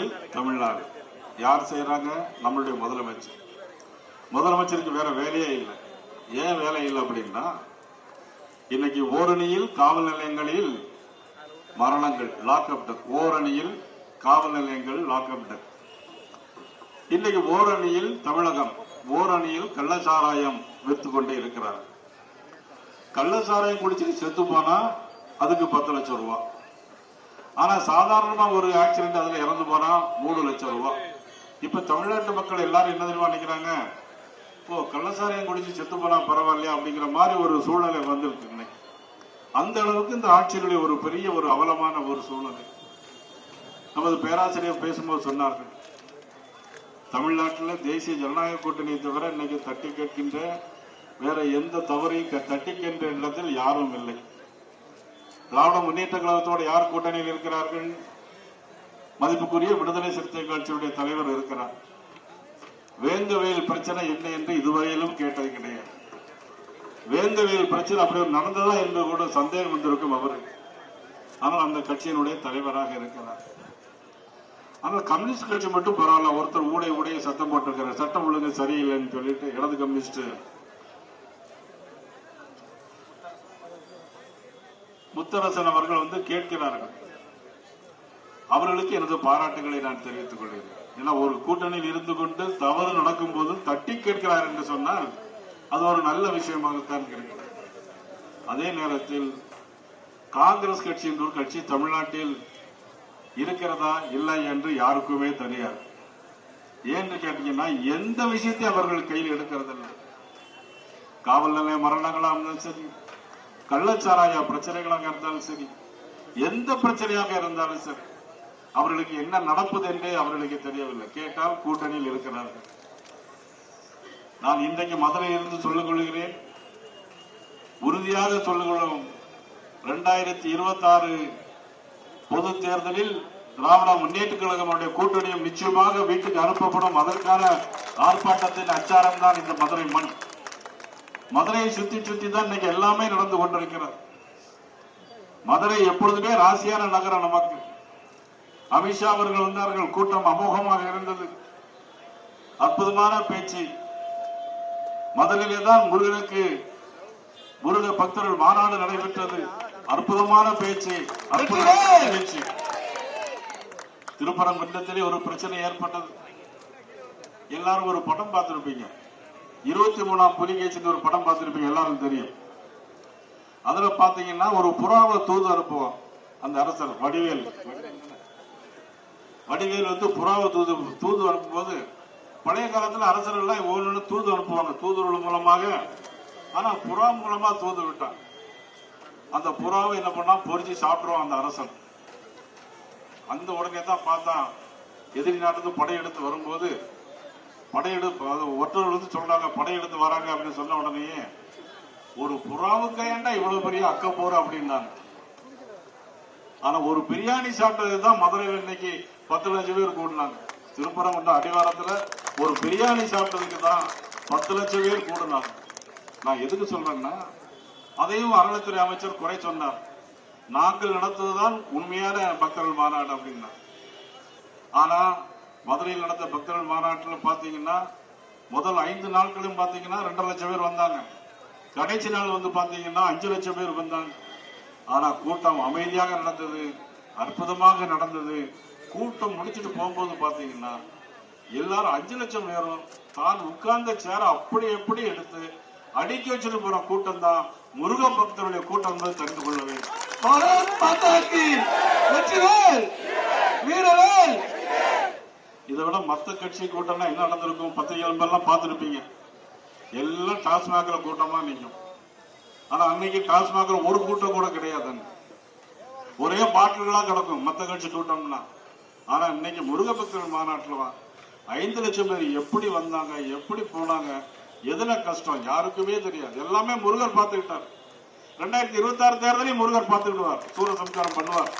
ஓரணியில் தமிழ்நாடு யார் செய்யறாங்க? நம்மளுடைய முதலமைச்சர். முதலமைச்சருக்கு வேற வேலையே இல்லை. ஏன் வேலை இல்லை அப்படின்னா, இன்னைக்கு ஓரணியில் காவல் நிலையங்களில் மரணங்கள், லாக்அப் டெத். ஓரணியில் காவல் நிலையங்கள் லாக்அப் டெத். இன்னைக்கு ஓரணியில் தமிழகம், ஓரணியில் கள்ளச்சாராயம் விற்று கொண்டே இருக்கிறார். கள்ளச்சாராயம் குடிச்சிட்டு செத்து போனா அதுக்கு 10 லட்சம் ரூபாய். ஆனா சாதாரணமா ஒரு ஆக்சிடென்ட் அதுல இறந்து போனா 3 லட்சம் ரூபாய். இப்ப தமிழ்நாட்டு மக்கள் எல்லாரும் என்ன தெரியுமா நினைக்கிறாங்க? ஓ, கள்ளச்சாராயம் குடிச்சு செத்து போனா பரவாயில்லையா அப்படிங்கிற மாதிரி ஒரு சூழ்நிலை வந்திருக்கு இன்னைக்கு. அந்த அளவுக்கு இந்த ஆட்சியினுடைய ஒரு பெரிய ஒரு அவலமான ஒரு சூழ்நிலை. நமது பேராசிரியர் பேசும்போது சொன்னார்கள், தமிழ்நாட்டில் தேசிய ஜனநாயக கூட்டணியை தவிர இன்னைக்கு தட்டி கேட்கின்ற வேற எந்த தவறையும் தட்டி கேட்கின்ற இடத்தில் யாரும் இல்லை. திராவிட முன்னேற்ற கழகத்தோடு யார் கூட்டணியில் இருக்கிறார்கள்? மதிப்புக்குரிய விடுதலை சிறுத்தை கட்சியுடைய தலைவர் இருக்கிறார். வேங்கவேல் பிரச்சனை என்ன என்று இதுவரையிலும் கேட்டது கிடையாது. வேங்கவேல் பிரச்சனை அப்படி நடந்ததா என்று கூட சந்தேகம் வந்திருக்கும் அவருக்கு. ஆனால் அந்த கட்சியினுடைய தலைவராக இருக்கிறார். ஆனால் கம்யூனிஸ்ட் கட்சி மட்டும் பரவாயில்ல. ஒருத்தர் ஊடைய சத்தம் போட்டிருக்கிறார், சட்டம் ஒழுங்கு சரியில்லைன்னு சொல்லிட்டு இடது கம்யூனிஸ்ட் முத்தரசன் அவர்கள் கேட்கிறார்கள். அவர்களுக்கு எனது பாராட்டுகளை நான் தெரிவித்துக் கொள்கிறேன். ஏன்னா ஒரு கூட்டணியில் இருந்து கொண்டு தவறு நடக்கும் போது தட்டி கேட்கிறார் என்று சொன்னால் அது ஒரு நல்ல விஷயமாகத்தான் இருக்கிறது. அதே நேரத்தில் காங்கிரஸ் கட்சி என்ற ஒரு கட்சி தமிழ்நாட்டில் இருக்கிறதா இல்லை என்று யாருக்குமே தெரியாது. ஏன்னு கேட்டீங்கன்னா, எந்த விஷயத்தை அவர்கள் கையில் எடுக்கிறதில்லை. காவல் நிலைய மரணங்களாக இருந்தாலும் சரி, கள்ளச்சாராய பிரச்சனைகளாக இருந்தாலும் சரி, எந்த பிரச்சனையாக இருந்தாலும் சரி, அவர்களுக்கு என்ன நடப்பது என்றே அவர்களுக்கு தெரியவில்லை. கேட்டால் கூட்டணியில் இருக்கிறார்கள். நான் இன்றைக்கு மதுரையிலிருந்து சொல்லிக் கொள்கிறேன், உறுதியாக சொல்லிக் கொள்ளும், 2026 பொது தேர்தலில் திராவிட முன்னேற்ற கழகமுடைய கூட்டணியும் நிச்சயமாக வீட்டுக்கு அனுப்பப்படும். அதற்கான ஆர்ப்பாட்டத்தின் அச்சாரம் தான் இந்த மதுரை மண். மதுரையை சுத்தி சுத்தி தான் இன்னைக்கு எல்லாமே நடந்து கொண்டிருக்கிறது. மதுரை எப்பொழுதுமே ராசியான நகரம் நமக்கு. அமித்ஷா அவர்கள் வந்தார்கள், கூட்டம் அமோகமாக இருந்தது. அற்புதமான பேச்சு. முதலிலேதான் முருக பக்தர்கள் மாநாடு நடைபெற்றது. அற்புதமான பேச்சு, அற்புதமான பேச்சு. திருப்பரங்குன்றத்திலே ஒரு பிரச்சனை ஏற்பட்டது. எல்லாரும் ஒரு படம் பார்த்திருப்பீங்க, 23ஆம் புலிகேசின்னு ஒரு படம் பார்த்திருப்பீங்க, எல்லாரும் தெரியும். அதுல பாத்தீங்கன்னா ஒரு புறாவை தூது அனுப்புவோம் அந்த அரசர் வடிவேல் புறாவை தூது அனுப்பும்போது, பழைய காலத்துல அரசர்கள் எல்லாம் ஒவ்வொன்று தூது அனுப்புவாங்க தூதுவர்கள் மூலமாக. ஆனா புறா மூலமா தூது விட்டான். அந்த புறாவை என்ன பண்ணா பொறிச்சு சாப்பிடுவான் அந்த அரசன். அந்த உடனே தான் பார்த்தா எதிரி நாட்டுக்கு படையெடுத்து வரும்போது, ஒற்றர்கள் சொல்றாங்க படையெடுத்து வராங்க அப்படின்னு சொன்ன உடனே, ஒரு புறாவுக்கு ஏண்டா இவ்வளவு பெரிய அக்க போற அப்படின்னாங்க. ஆனா ஒரு பிரியாணி சாப்பிட்டதுதான் மதுரையில் இன்னைக்கு 10 லட்சம் பேர் கூடினாங்க. திருப்பரங்குன்றம் அடிவாரத்துல ஒரு பிரியாணி சாப்பிட்டதுக்கு தான் 10 லட்சம் பேர் கூடினாங்க. நான் எதுக்கு சொல்றேன்னா, அதையும் அறநிலைத்துறை அமைச்சர் குறை சொன்னார். நாங்கள் நடத்துவதுதான் உண்மையான பக்தர்கள் மாநாடு அப்படின்னா. ஆனா மதுரையில் நடந்த பக்தர்கள் மாநாட்டில் பாத்தீங்கன்னா, முதல் 5 நாட்களும் பாத்தீங்கன்னா 2.5 லட்சம் பேர் வந்தாங்க. கடைசி நாள் பாத்தீங்கன்னா 5 லட்சம் பேர் வந்தாங்க. ஆனா கூட்டம் அமைதியாக நடந்தது, அற்புதமாக நடந்தது. கூட்டம் முடிச்சுட்டு போகும்போது பாத்தீங்கன்னா எல்லாரும் 5 லட்சம் பேரும் தான் உட்கார்ந்த சேர அப்படி எப்படி எடுத்து அடுக்கி வச்சுட்டு போற கூட்டம் தான் முருக பக்தருடைய கூட்டம் என்பதை தெரிந்து கொள்ள வேண்டும். இதை விட மத்த கட்சி கூட்டம்னா என்ன நடந்திருக்கும்? பத்திரிகைகள் எல்லாம் பார்த்திருப்பீங்க. எல்லாம் டாஸ்மாக்ல கூட்டமா நிற்கும். ஆனா அன்னைக்கு டாஸ்மாக்ல ஒரு கூட்டம் கூட கிடையாது, ஒரே பாட்டில்களா கிடக்கும் மத்த கட்சி கூட்டம்னா. ஆனா இன்னைக்கு முருக பக்தர்கள் மாநாட்டில் 5 லட்சம் பேர் எப்படி வந்தாங்க, எப்படி போனாங்க, எதுல கஷ்டம் யாருக்குமே தெரியாது. எல்லாமே முருகர் பார்த்துக்கிட்டார். 2026 தேர்தலையும் முருகர் பார்த்துக்கிடுவார், சூரசம்ஸ்காரம் பண்ணுவார்.